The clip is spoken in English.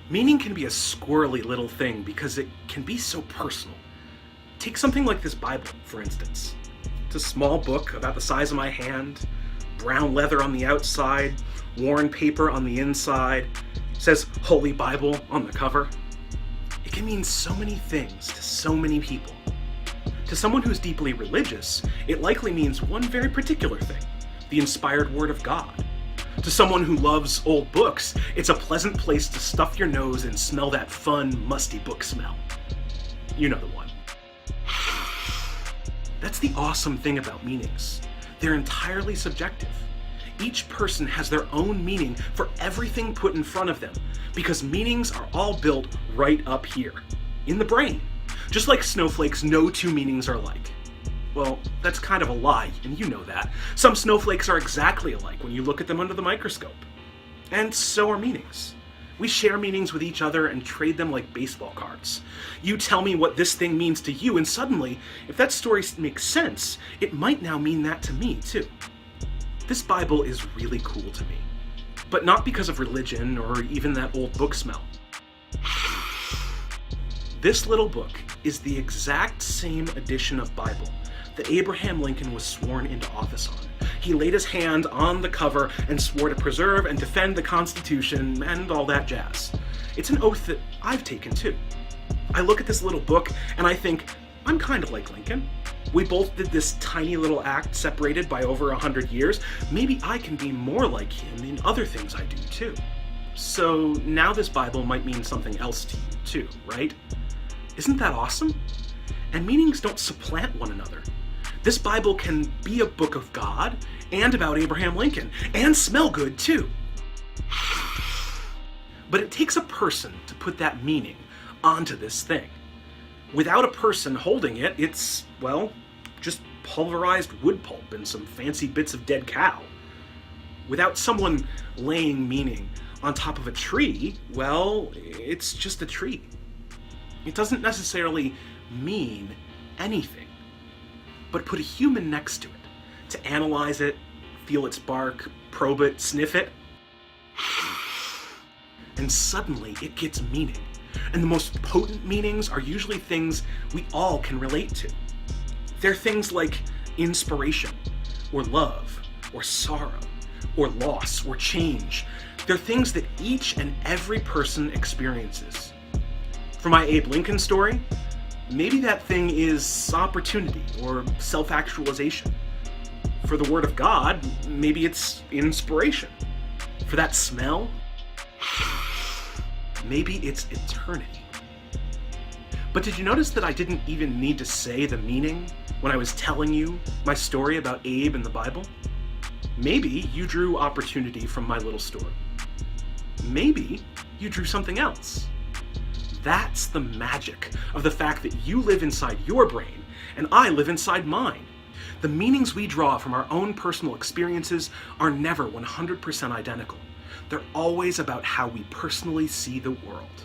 Meaning can be a squirrely little thing because it can be so personal. Take something like this Bible, for instance. It's a small book about the size of my hand, brown leather on the outside, worn paper on the inside, says Holy Bible on the cover. It can mean so many things to so many people. To someone who's deeply religious, it likely means one very particular thing, the inspired Word of God. To someone who loves old books, it's a pleasant place to stuff your nose and smell that fun, musty book smell. You know the one. That's the awesome thing about meanings. They're entirely subjective. Each person has their own meaning for everything put in front of them, because meanings are all built right up here, in the brain. Just like snowflakes, no two meanings are alike. Well, that's kind of a lie, and you know that. Some snowflakes are exactly alike when you look at them under the microscope. And so are meanings. We share meanings with each other and trade them like baseball cards. You tell me what this thing means to you, and suddenly, if that story makes sense, it might now mean that to me, too. This Bible is really cool to me, but not because of religion or even that old book smell. This little book is the exact same edition of Bible that Abraham Lincoln was sworn into office on. He laid his hand on the cover and swore to preserve and defend the Constitution and all that jazz. It's an oath that I've taken too. I look at this little book and I think, I'm kind of like Lincoln. We both did this tiny little act separated by over 100 years. Maybe I can be more like him in other things I do too. So now this Bible might mean something else to you too, right? Isn't that awesome? And meanings don't supplant one another. This Bible can be a book of God and about Abraham Lincoln, and smell good too. But it takes a person to put that meaning onto this thing. Without a person holding it, it's, well, just pulverized wood pulp and some fancy bits of dead cow. Without someone laying meaning on top of a tree, well, it's just a tree. It doesn't necessarily mean anything. But put a human next to it to analyze it, feel its bark, probe it, sniff it, and suddenly it gets meaning. And the most potent meanings are usually things we all can relate to. They're things like inspiration, or love, or sorrow, or loss, or change. They're things that each and every person experiences. For my Abe Lincoln story, maybe that thing is opportunity or self-actualization. For the Word of God, maybe it's inspiration. For that smell, maybe it's eternity. But did you notice that I didn't even need to say the meaning when I was telling you my story about Abe in the Bible? Maybe you drew opportunity from my little story. Maybe you drew something else. That's the magic of the fact that you live inside your brain and I live inside mine. The meanings we draw from our own personal experiences are never 100% identical. They're always about how we personally see the world.